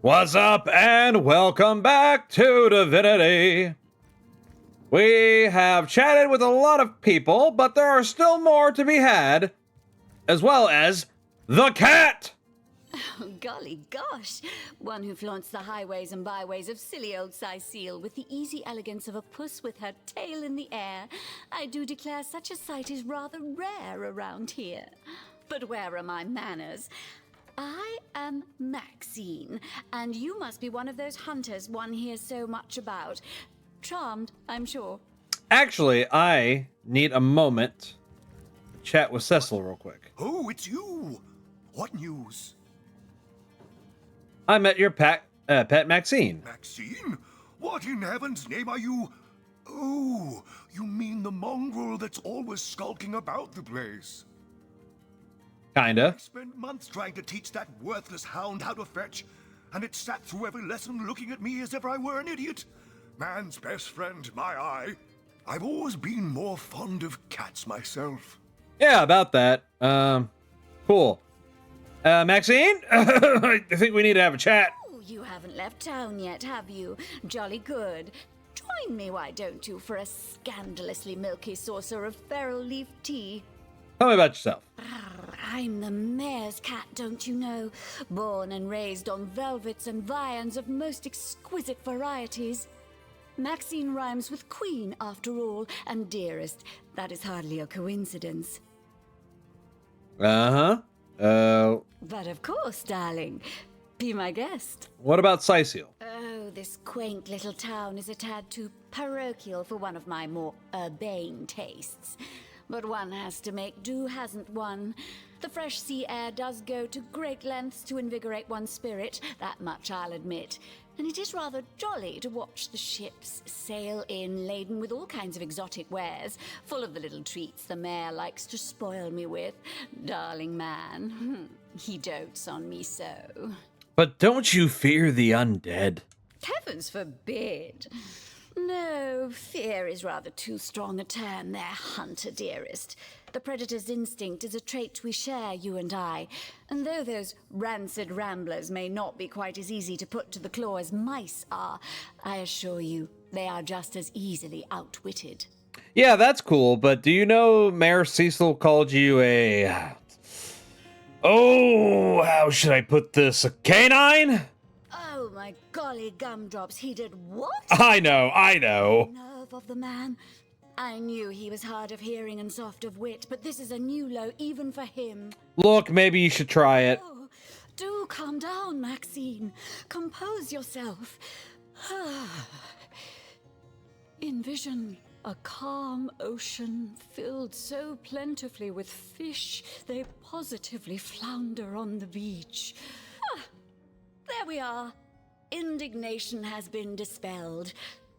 What's up, and welcome back to Divinity. We have chatted with a lot of people, but there are still more to be had, as well as the cat. Oh, golly gosh. One who flaunts the highways and byways of silly old Cecile with the easy elegance of a puss with her tail in the air. I do declare such a sight is rather rare around here. But where are my manners? I am Maxine, and you must be one of those hunters one hears so much about. Charmed, I'm sure. Actually, I need a moment to chat with Cecil real quick. Oh, it's you! What news? I met your pet Maxine. Maxine? What in heaven's name are you? Oh, you mean the mongrel that's always skulking about the place. Kinda. I spent months trying to teach that worthless hound how to fetch, and it sat through every lesson looking at me as if I were an idiot. Man's best friend, my eye. I've always been more fond of cats myself. Yeah, about that. Cool. Maxine? I think we need to have a chat. Oh, you haven't left town yet, have you? Jolly good. Join me, why don't you, for a scandalously milky saucer of feral leaf tea? Tell me about yourself. I'm the mayor's cat, don't you know? Born and raised on velvets and viands of most exquisite varieties. Maxine rhymes with queen, after all, and dearest. That is hardly a coincidence. But of course, darling. Be my guest. what about Cecile? Oh, this quaint little town is a tad too parochial for one of my more urbane tastes. But one has to make do, hasn't one? The fresh sea air does go to great lengths to invigorate one's spirit, that much I'll admit. And it is rather jolly to watch the ships sail in laden with all kinds of exotic wares, full of the little treats the mayor likes to spoil me with. Darling man, he dotes on me so. But don't you fear the undead? Heavens forbid! No, fear is rather too strong a term there, hunter dearest. The predator's instinct is a trait we share, you and I. And though those rancid ramblers may not be quite as easy to put to the claw as mice are, I assure you, they are just as easily outwitted. Yeah, that's cool, but do you know Mayor Cecil called you a... Oh, how should I put this? A canine? Oh my golly gumdrops, he did what? I know. Nerve of the man. I knew he was hard of hearing and soft of wit, but this is a new low even for him. Look, maybe you should try it. Oh, do calm down, Maxine. Compose yourself. Envision a calm ocean filled so plentifully with fish they positively flounder on the beach. There we are. Indignation has been dispelled.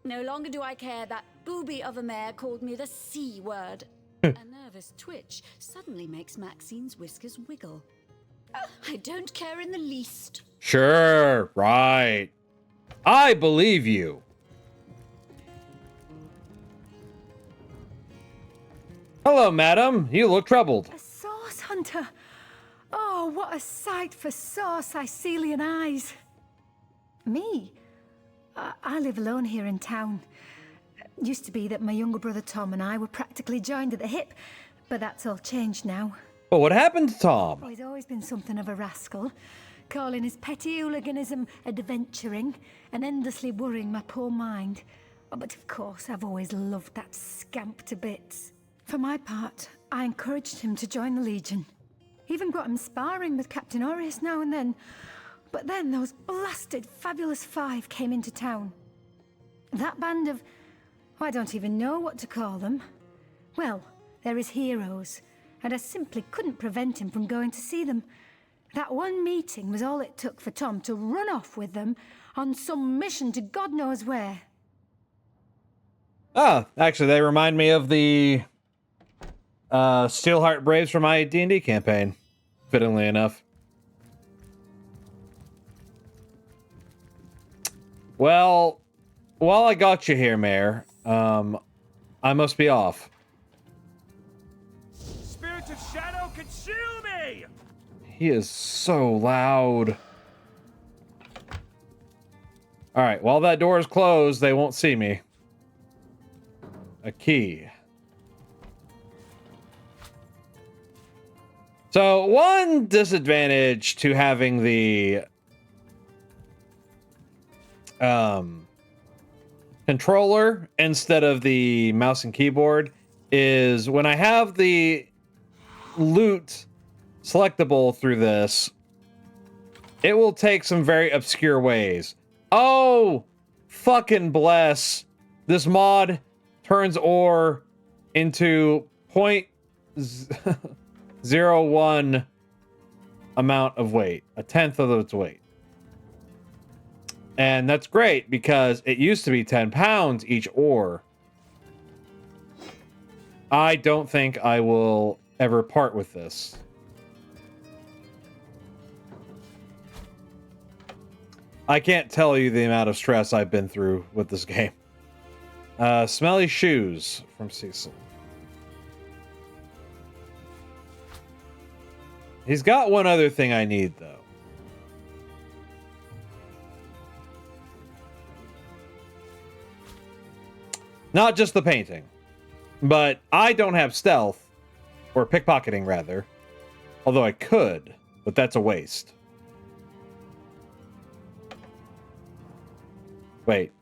No longer do I care that booby of a mayor called me the C word. A nervous twitch suddenly makes Maxine's whiskers wiggle. I don't care in the least. Sure, right. I believe you. Hello, madam. You look troubled. A sauce hunter. Oh, what a sight for sore Sicilian eyes. Me? I live alone here in town. Used to be that my younger brother Tom and I were practically joined at the hip, but that's all changed now. But what happened to Tom? Oh, he's always been something of a rascal, calling his petty hooliganism adventuring and endlessly worrying my poor mind. Oh, but of course, I've always loved that scamp to bits. For my part, I encouraged him to join the Legion. Even got him sparring with Captain Aureus now and then. But then those blasted Fabulous Five came into town. That band of... I don't even know what to call them. Well, they're his heroes, and I simply couldn't prevent him from going to see them. That one meeting was all it took for Tom to run off with them on some mission to God knows where. Ah, actually, they remind me of the Steelheart Braves from my D&D campaign, fittingly enough. Well, while I got you here, Mayor, I must be off. Spirits of shadow, consume me! He is so loud. All right, while that door is closed, they won't see me. A key. So, one disadvantage to having the controller instead of the mouse and keyboard is when I have the loot selectable through this, it will take some very obscure ways. Oh, fucking bless. This mod turns ore into 0.01 amount of weight, a tenth of its weight. And that's great because it used to be 10 pounds each ore. I don't think I will ever part with this. I can't tell you the amount of stress I've been through with this game. Smelly shoes from Cecil. He's got one other thing I need, though. Not just the painting, but I don't have stealth, or pickpocketing, rather. Although I could, but that's a waste. Wait,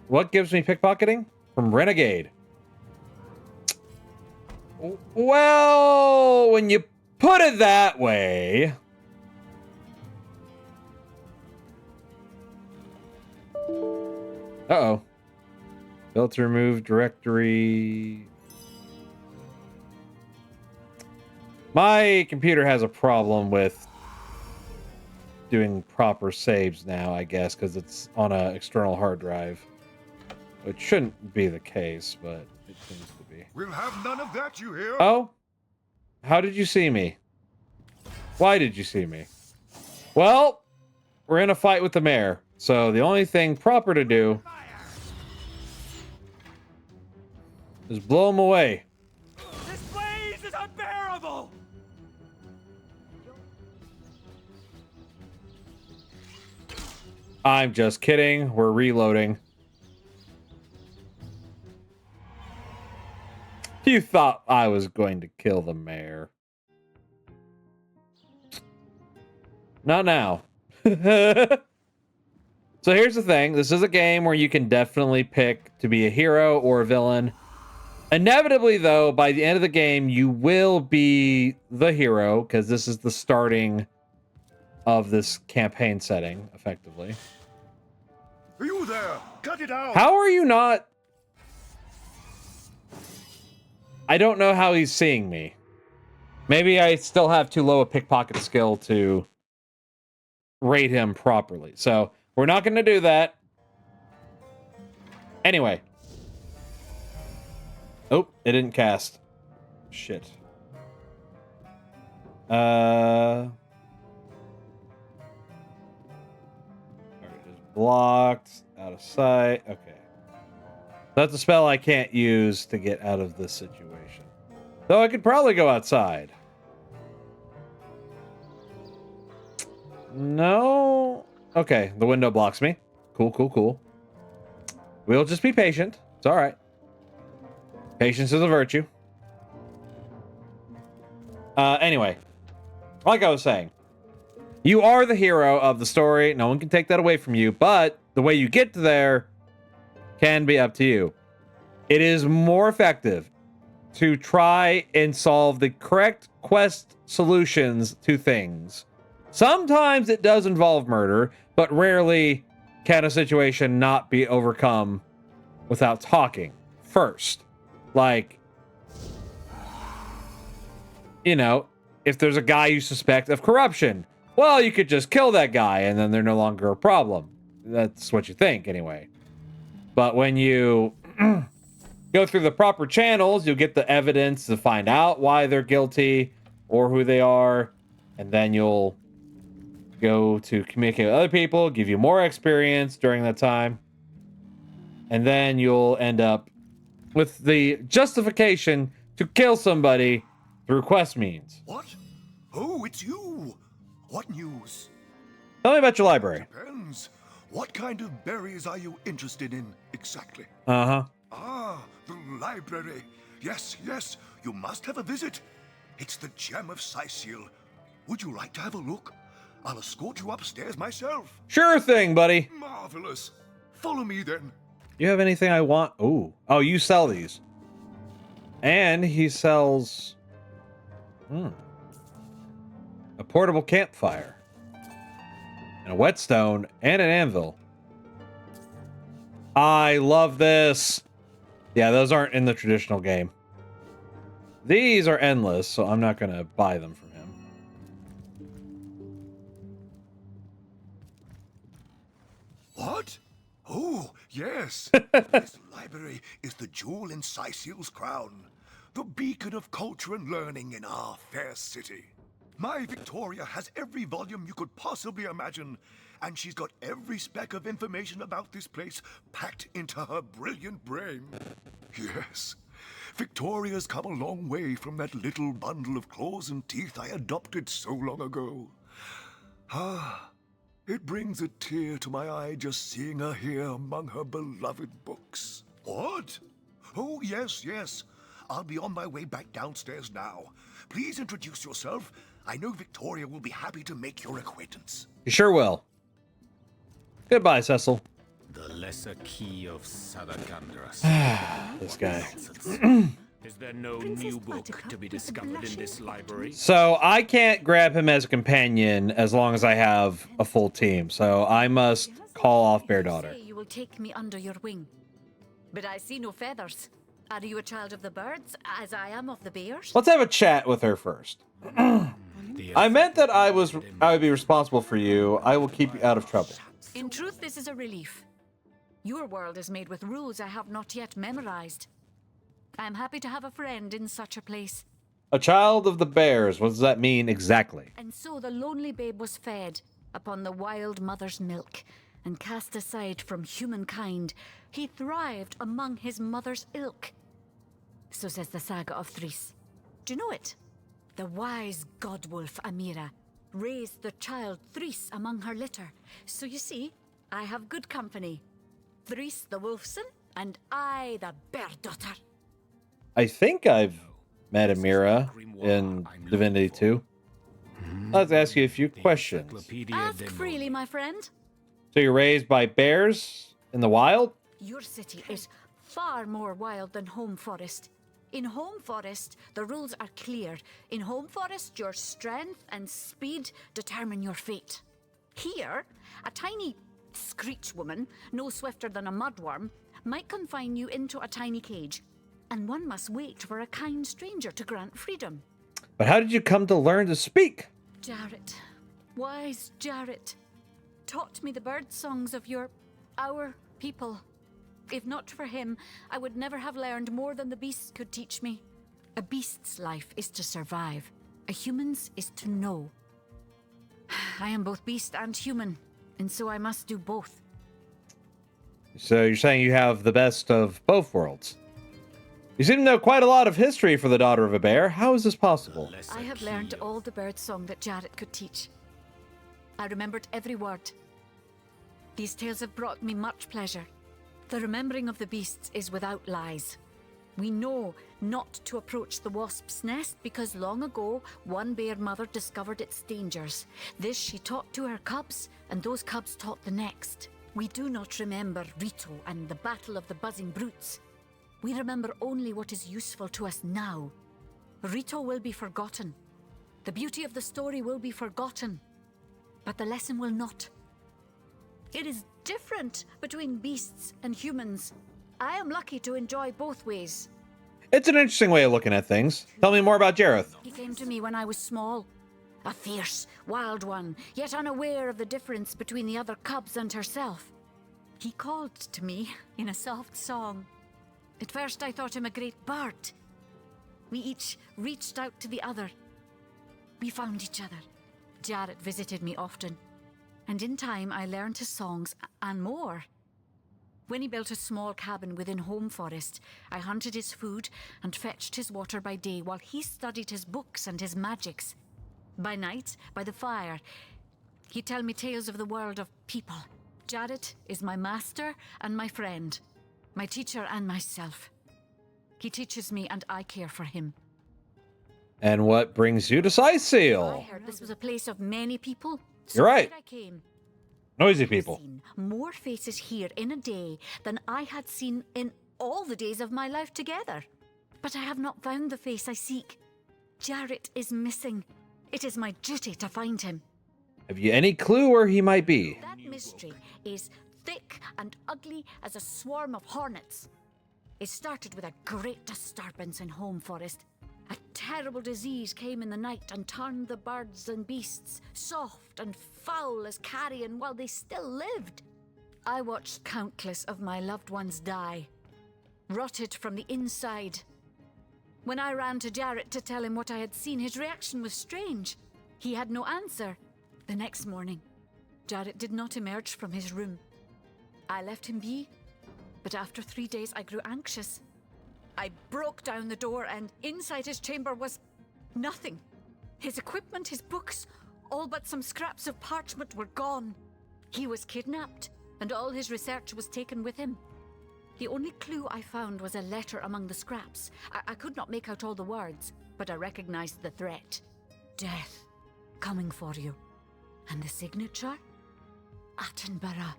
what gives me pickpocketing? From Renegade. Well, when you put it that way... Uh-oh. Failed to remove directory. My computer has a problem with doing proper saves now, I guess, because it's on an external hard drive. Which shouldn't be the case, but it seems to be. We'll have none of that, you hear? Oh? How did you see me? Why did you see me? Well, we're in a fight with the mayor, so the only thing proper to do is blow him away. This blaze is unbearable! I'm just kidding. We're reloading. You thought I was going to kill the mayor. Not now. So here's the thing. This is a game where you can definitely pick to be a hero or a villain. Inevitably, though, by the end of the game, you will be the hero, because this is the starting of this campaign setting, effectively. Are you there? Cut it out! How are you not... I don't know how he's seeing me. Maybe I still have too low a pickpocket skill to rate him properly. So, we're not going to do that. Anyway. Oh, it didn't cast. Shit. Alright, just blocked. Out of sight. Okay. That's a spell I can't use to get out of this situation. Though I could probably go outside. No. Okay, the window blocks me. Cool, cool, cool. We'll just be patient. It's all right. Patience is a virtue. Anyway, like I was saying, you are the hero of the story. No one can take that away from you, but the way you get there can be up to you. It is more effective to try and solve the correct quest solutions to things. Sometimes it does involve murder, but rarely can a situation not be overcome without talking first. Like, you know, if there's a guy you suspect of corruption, well, you could just kill that guy and then they're no longer a problem. That's what you think, anyway. But when you go through the proper channels, you'll get the evidence to find out why they're guilty or who they are, and then you'll go to communicate with other people, give you more experience during that time, and then you'll end up with the justification to kill somebody through quest means. What? Oh, it's you. What news? Tell me about your library. Depends. What kind of berries are you interested in exactly? Uh-huh. Ah, the library. Yes, yes, you must have a visit. It's the gem of Sicil. Would you like to have a look? I'll escort you upstairs myself. Sure thing, buddy. Marvelous. Follow me then. You have anything I want? Ooh. Oh, you sell these. And he sells... a portable campfire. And a whetstone. And an anvil. I love this. Yeah, those aren't in the traditional game. These are endless, so I'm not going to buy them from him. What? Oh, yes. This library is the jewel in Sicil's crown, the beacon of culture and learning in our fair city. My Victoria has every volume you could possibly imagine, and she's got every speck of information about this place packed into her brilliant brain. Yes, Victoria's come a long way from that little bundle of claws and teeth I adopted so long ago. Ah, it brings a tear to my eye just seeing her here among her beloved books. What? Oh, yes, yes. I'll be on my way back downstairs now. Please introduce yourself. I know Victoria will be happy to make your acquaintance. You sure will. Goodbye, Cecil. The lesser key of Sadakandras. This guy. Is there no Princess new book Buttercup to be with the discovered in blushing this library? So I can't grab him as a companion as long as I have a full team. So I must call off Bear Daughter. Say you will take me under your wing. But I see no feathers. Are you a child of the birds, as I am of the bears? Let's have a chat with her first. I meant that I would be responsible for you. I will keep you out of trouble. In truth, this is a relief. Your world is made with rules I have not yet memorized. I am happy to have a friend in such a place. A child of the bears. What does that mean exactly? And so the lonely babe was fed upon the wild mother's milk, and cast aside from humankind, he thrived among his mother's ilk. So says the saga of Threes. Do you know it? The wise godwolf Amira raised the child Threes among her litter. So you see, I have good company. Threes the wolfson, and I the bear daughter. I think I've met Amira in Divinity 2. Let's ask you a few questions. Ask freely, my friend. So you're raised by bears in the wild? Your city is far more wild than Home Forest. In Home Forest, the rules are clear. In Home Forest, your strength and speed determine your fate. Here, a tiny screech woman, no swifter than a mudworm, might confine you into a tiny cage, and one must wait for a kind stranger to grant freedom. But how did you come to learn to speak? Jarrett, wise Jarrett, taught me the bird songs of our people. If not for him, I would never have learned more than the beasts could teach me. A beast's life is to survive. A human's is to know. I am both beast and human, and so I must do both. So you're saying you have the best of both worlds. You seem to know quite a lot of history for the daughter of a bear. How is this possible? I have learned all the bird song that Jarrett could teach. I remembered every word. These tales have brought me much pleasure. The remembering of the beasts is without lies. We know not to approach the wasp's nest because long ago one bear mother discovered its dangers. This she taught to her cubs, and those cubs taught the next. We do not remember Rito and the battle of the buzzing brutes. We remember only what is useful to us now. Rito will be forgotten. The beauty of the story will be forgotten. But the lesson will not. It is different between beasts and humans. I am lucky to enjoy both ways. It's an interesting way of looking at things. Tell me more about Jareth. He came to me when I was small. A fierce, wild one, yet unaware of the difference between the other cubs and herself. He called to me in a soft song. At first I thought him a great bird. We each reached out to the other. We found each other. Jarrett visited me often. And in time I learned his songs and more. When he built a small cabin within Home Forest, I hunted his food and fetched his water by day while he studied his books and his magics. By night, by the fire, he'd tell me tales of the world of people. Jarrett is my master and my friend, my teacher and myself. He teaches me and I care for him. And what brings you to I Sightseal? heard this was a place of many people. So You're right. here I came. Noisy I've people. seen more faces here in a day than I had seen in all the days of my life together. But I have not found the face I seek. Jarrett is missing. It is my duty to find him. Have you any clue where he might be? That mystery is thick and ugly as a swarm of hornets. It started with a great disturbance in Home Forest. A terrible disease came in the night and turned the birds and beasts soft and foul as carrion while they still lived. I watched countless of my loved ones die, rotted from the inside. When I ran to Jarrett to tell him what I had seen, his reaction was strange. He had no answer. The next morning, Jarrett did not emerge from his room. I left him be, but after 3 days I grew anxious. I broke down the door and inside his chamber was nothing. His equipment, his books, all but some scraps of parchment were gone. He was kidnapped and all his research was taken with him. The only clue I found was a letter among the scraps. I could not make out all the words, but I recognized the threat. Death, coming for you. And the signature? Attenborough.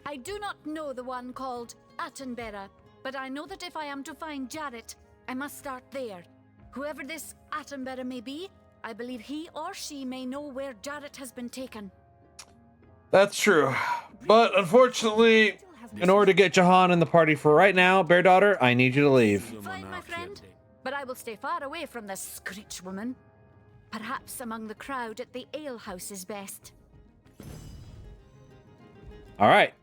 I do not know the one called Attenborough, but I know that if I am to find Jarrett, I must start there. Whoever this Attenborough may be, I believe he or she may know where Jarrett has been taken. That's true. But unfortunately, in order to get Jahan in the party for right now, Bear Daughter, I need you to leave. Fine, my friend, but I will stay far away from the Screech woman. Perhaps among the crowd at the alehouse is best. All right.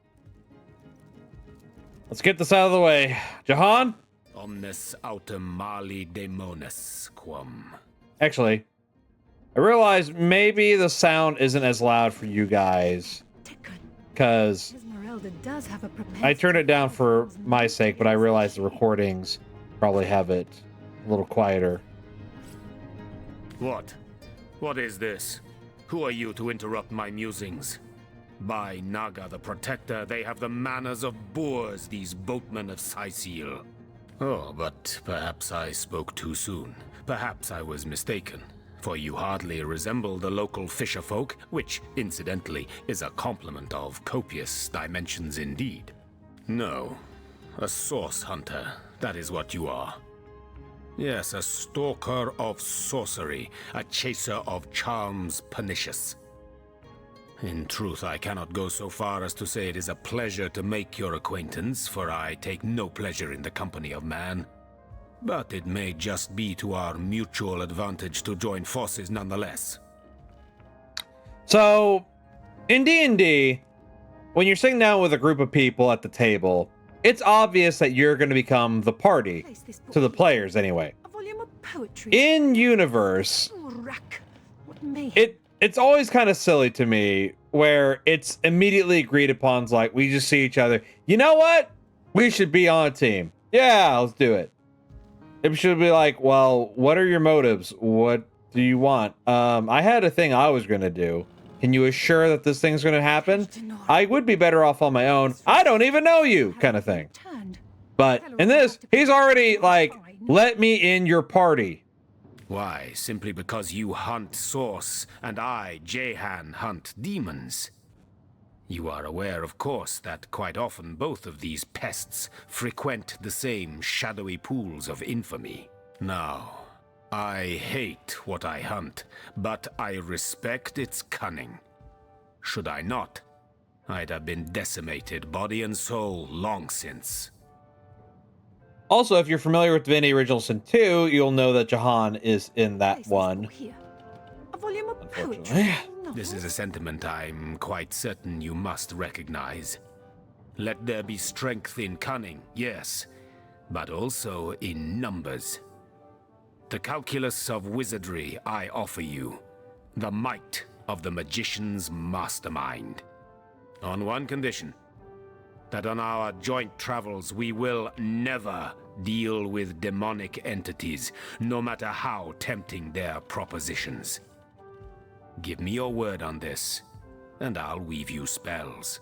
Let's get this out of the way. Jahan? Omnes autem mali demonis quam. Actually, I realize maybe the sound isn't as loud for you guys. Because Esmeralda does have a I turned it down for my sake, but I realize the recordings probably have it a little quieter. What? What is this? Who are you to interrupt my musings? By Naga the Protector, they have the manners of boors, these boatmen of Sightseal. Oh, but perhaps I spoke too soon. Perhaps I was mistaken. For you hardly resemble the local fisherfolk, which, incidentally, is a compliment of copious dimensions indeed. No, a source hunter, that is what you are. Yes, a stalker of sorcery, a chaser of charms pernicious. In truth, I cannot go so far as to say it is a pleasure to make your acquaintance, for I take no pleasure in the company of man. But it may just be to our mutual advantage to join forces nonetheless. So, in D&D, when you're sitting down with a group of people at the table, it's obvious that you're going to become the party, to the players anyway. A volume of poetry. In universe, Oh, rack. What may it's always kind of silly to me where it's immediately agreed upon. It's like, we just see each other. You know what? We should be on a team. Yeah, let's do it. It should be like, well, what are your motives? What do you want? I had a thing I was going to do. Can you assure that this thing's going to happen? I would be better off on my own. I don't even know you, kind of thing. But in this, he's already like, let me in your party. Why, simply because you hunt source, and I, Jehan, hunt demons. You are aware, of course, that quite often both of these pests frequent the same shadowy pools of infamy. Now, I hate what I hunt, but I respect its cunning. Should I not, I'd have been decimated body and soul long since. Also, if you're familiar with Divinity Original Sin 2, you'll know that Jahan is in that one. Here. A volume of Unfortunately. poetry. This is a sentiment I'm quite certain you must recognize. Let there be strength in cunning, yes, but also in numbers. The calculus of wizardry I offer you, the might of the magician's mastermind. On one condition, that on our joint travels we will never deal with demonic entities, no matter how tempting their propositions. Give me your word on this, and I'll weave you spells.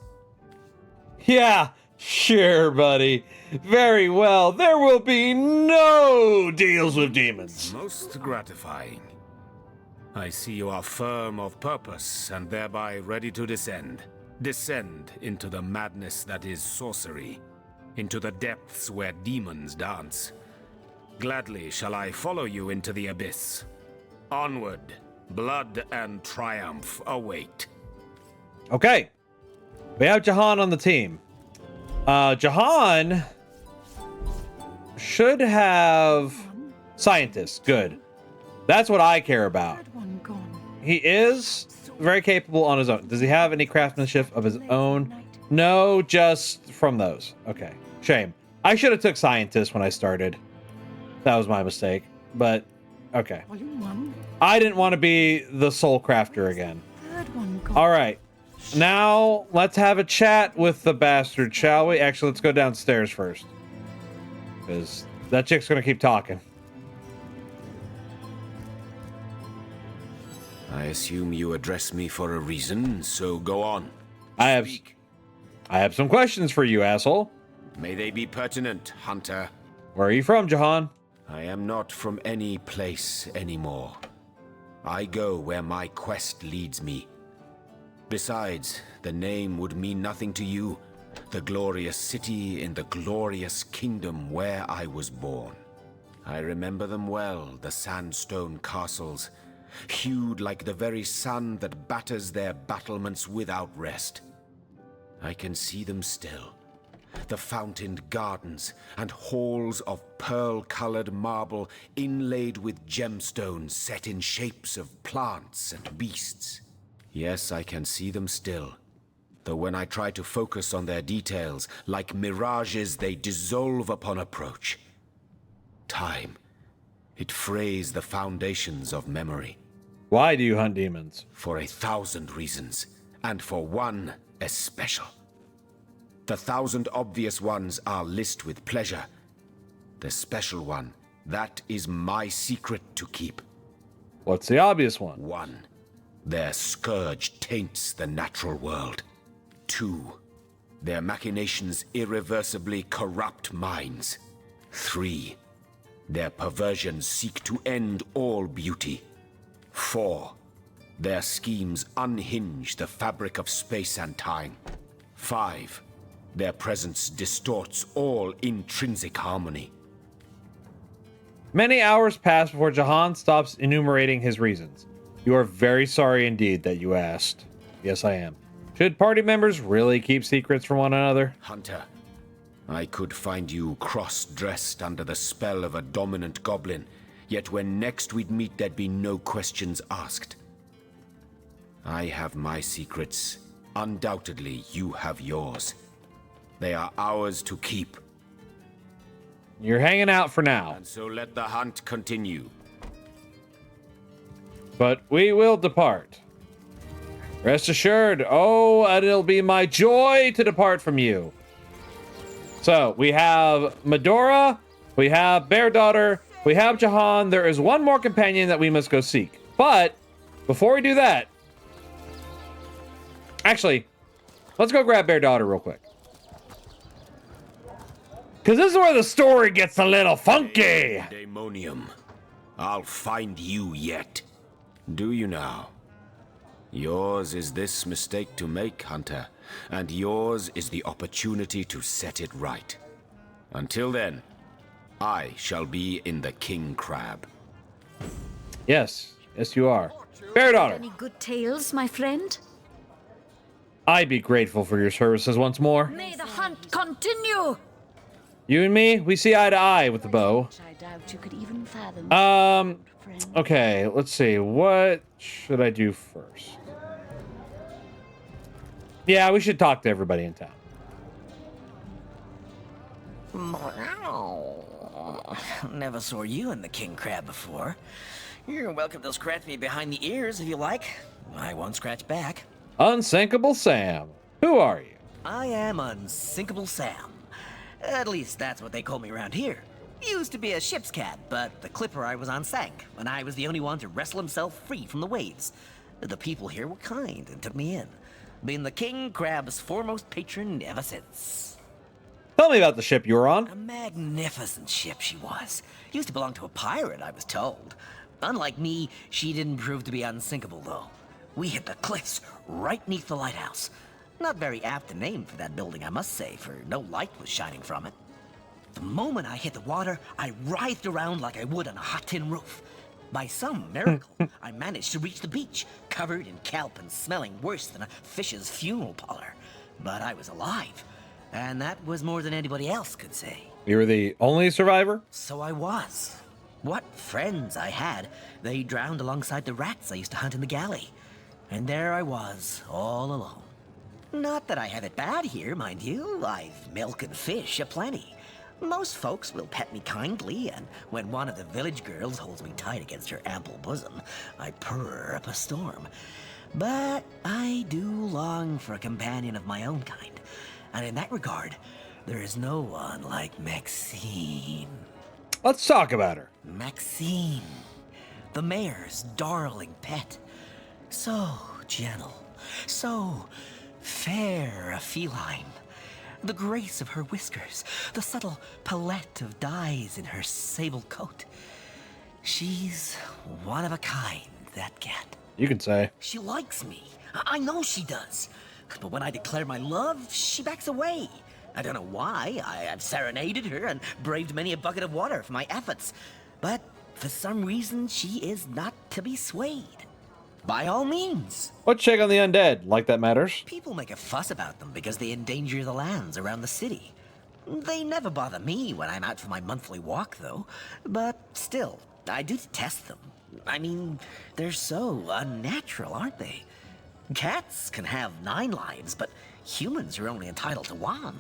Yeah, sure, buddy. Very well. There will be no deals with demons. Most gratifying. I see you are firm of purpose and thereby ready to descend. Descend into the madness that is sorcery, into the depths where demons dance. Gladly shall I follow you into the abyss. Onward, blood and triumph await. Okay. We have Jahan on the team. Jahan should have scientists. Good. That's what I care about. Third one gone. He is very capable on his own. Does he have any craftsmanship of his own? No, just from those. Okay. Shame. I should have took scientists when I started. That was my mistake. But, okay. Volume 1. I didn't want to be the soul crafter again. Third one gone. All right. Now, let's have a chat with the bastard, shall we? Actually, let's go downstairs first. Because that chick's going to keep talking. I assume you address me for a reason, so go on. I have some questions for you, asshole. May they be pertinent, Hunter. Where are you from, Jahan? I am not from any place anymore. I go where my quest leads me. Besides, the name would mean nothing to you. The glorious city in the glorious kingdom where I was born. I remember them well, the sandstone castles, hued like the very sun that batters their battlements without rest. I can see them still. The fountained gardens and halls of pearl-colored marble inlaid with gemstones set in shapes of plants and beasts. Yes, I can see them still. Though when I try to focus on their details, like mirages, they dissolve upon approach. Time. It frays the foundations of memory. Why do you hunt demons? For 1,000 reasons, and for one especial. The 1,000 obvious ones are list with pleasure. The special one, that is my secret to keep. What's the obvious one? 1. Their scourge taints the natural world. 2. Their machinations irreversibly corrupt minds. 3. Their perversions seek to end all beauty. 4. Their schemes unhinge the fabric of space and time. 5. Their presence distorts all intrinsic harmony. Many hours pass before Jahan stops enumerating his reasons. You are very sorry indeed that you asked. Yes, I am. Should party members really keep secrets from one another? Hunter, I could find you cross-dressed under the spell of a dominant goblin, yet when next we'd meet there'd be no questions asked. I have my secrets. Undoubtedly, you have yours. They are ours to keep. You're hanging out for now. And so let the hunt continue. But we will depart. Rest assured, oh, and it'll be my joy to depart from you. So, we have Medora, we have Bear Daughter, we have Jahan. There is one more companion that we must go seek. But, before we do that... Actually, let's go grab Bear Daughter real quick. Because this is where the story gets a little funky. Daemonium, I'll find you yet. Do you now? Yours is this mistake to make, Hunter, and yours is the opportunity to set it right. Until then, I shall be in the King Crab. Yes, yes you are. Bear Daughter, Any good tales, my friend? I'd be grateful for your services once more. May the hunt continue! You and me, we see eye to eye with the bow. I doubt you could even fathom. Friend. Okay, let's see. What should I do first? Yeah, we should talk to everybody in town. Never saw you in the king crab before. You're welcome to scratch me behind the ears if you like. I won't scratch back. Unsinkable Sam. Who are you? I am Unsinkable Sam. At least that's what they call me around here. Used to be a ship's cat, but the clipper I was on sank, and I was the only one to wrestle himself free from the waves. The people here were kind and took me in. Been the king crab's foremost patron ever since. Tell me about the ship you were on. A magnificent ship she was. Used to belong to a pirate, I was told. Unlike me, she didn't prove to be unsinkable, though. We hit the cliffs right neath the lighthouse. Not very apt a name for that building, I must say, for no light was shining from it. The moment I hit the water, I writhed around like I would on a hot tin roof. By some miracle, I managed to reach the beach, covered in kelp and smelling worse than a fish's funeral parlor. But I was alive, and that was more than anybody else could say. You were the only survivor? So I was. What friends I had. They drowned alongside the rats I used to hunt in the galley. And there I was, all alone. Not that I have it bad here, mind you. I've milk and fish aplenty. Most folks will pet me kindly, and when one of the village girls holds me tight against her ample bosom, I purr up a storm. But I do long for a companion of my own kind, and in that regard, there is no one like Maxine. Let's talk about her. Maxine, the mayor's darling pet. So gentle, so fair a feline. The grace of her whiskers, the subtle palette of dyes in her sable coat. She's one of a kind, that cat. You can say. She likes me. I know she does. But when I declare my love, she backs away. I don't know why. I've serenaded her and braved many a bucket of water for my efforts. But for some reason, she is not to be swayed. By all means. Let's check on the undead, like that matters. People make a fuss about them because they endanger the lands around the city. They never bother me when I'm out for my monthly walk, though. But still, I do detest them. I mean, they're so unnatural, aren't they? Cats can have 9 lives, but humans are only entitled to 1. Can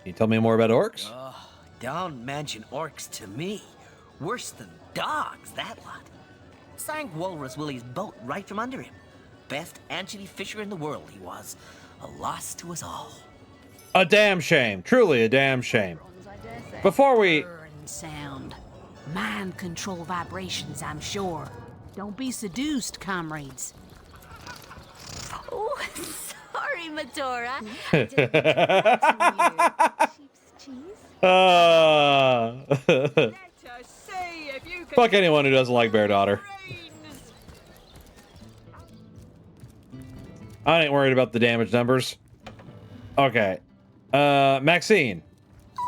you tell me more about orcs? Oh, don't mention orcs to me. Worse than dogs, that lot. Sank Walrus Willie's boat right from under him. Best anchovy fisher in the world he was. A loss to us all. A damn shame. Truly a damn shame. Before we... Sound. Mind control vibrations, I'm sure. Don't be seduced, comrades. Oh, sorry, Medora. Sheep's cheese? Fuck anyone who doesn't like Bear Daughter. I ain't worried about the damage numbers. Okay. Maxine.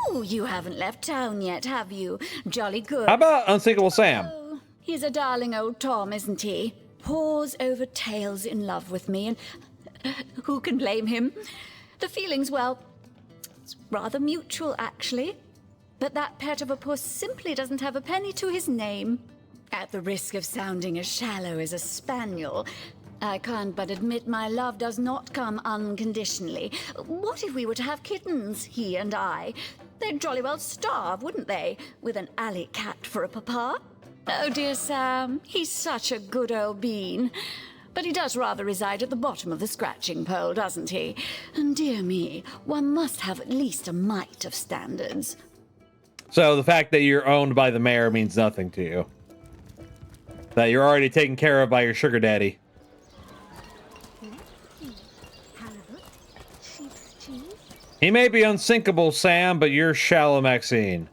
Oh, you haven't left town yet, have you? Jolly good. How about Unsinkable Sam? Oh, he's a darling old Tom, isn't he? Paws over tails in love with me, and who can blame him? The feeling's, well, it's rather mutual, actually. But that pet of a puss simply doesn't have a penny to his name. At the risk of sounding as shallow as a spaniel, I can't but admit my love does not come unconditionally. What if we were to have kittens, he and I? They'd jolly well starve, wouldn't they, with an alley cat for a papa? Oh, dear Sam, he's such a good old bean. But he does rather reside at the bottom of the scratching pole, doesn't he? And dear me, one must have at least a mite of standards. So the fact that you're owned by the mayor means nothing to you. That you're already taken care of by your sugar daddy. He may be unsinkable, Sam, but you're shallow, Maxine.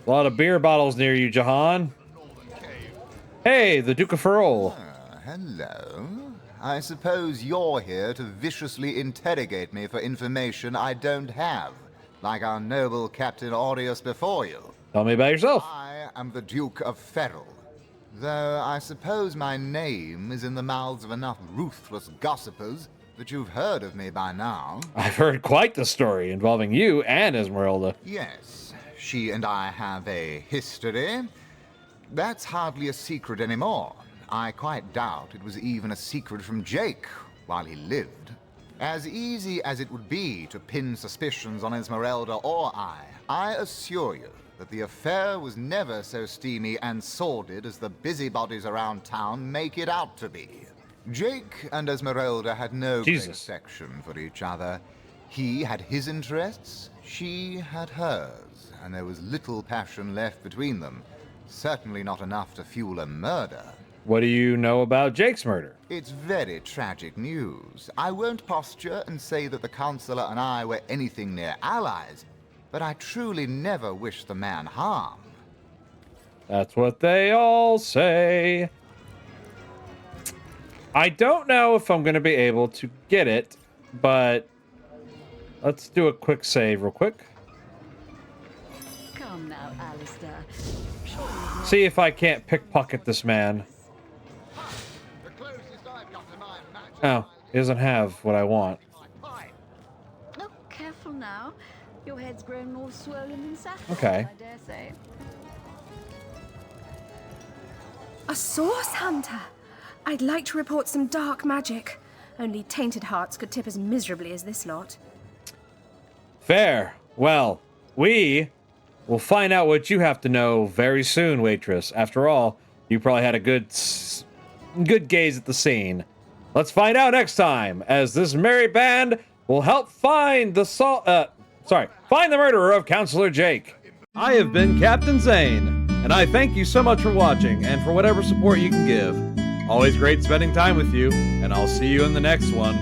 A lot of beer bottles near you, Jahan. Hey, the Duke of Ferrol. Hello. I suppose you're here to viciously interrogate me for information I don't have, like our noble Captain Aureus before you. Tell me about yourself. I am the Duke of Ferrol, though I suppose my name is in the mouths of enough ruthless gossipers that you've heard of me by now. I've heard quite the story involving you and Esmeralda. Yes, she and I have a history. That's hardly a secret anymore. I quite doubt it was even a secret from Jake while he lived. As easy as it would be to pin suspicions on Esmeralda or I assure you that the affair was never so steamy and sordid as the busybodies around town make it out to be. Jake and Esmeralda had no great affection for each other. He had his interests, she had hers, and there was little passion left between them. Certainly not enough to fuel a murder. What do you know about Jake's murder? It's very tragic news. I won't posture and say that the Chancellor and I were anything near allies, but I truly never wish the man harm. That's what they all say. I don't know if I'm going to be able to get it, but let's do a quick save real quick. Come now, Alistair. See if I can't pickpocket this man. Oh, he doesn't have what I want. Oh, careful now. Your head's grown more swollen than saffron, Okay. I dare say. A source hunter? I'd like to report some dark magic. Only tainted hearts could tip as miserably as this lot. Fair. Well, we will find out what you have to know very soon, waitress. After all, you probably had a good gaze at the scene. Let's find out next time, as this merry band will help find the find the murderer of Counselor Jake. I have been Captain Zane, and I thank you so much for watching and for whatever support you can give. Always great spending time with you, and I'll see you in the next one.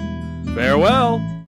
Farewell!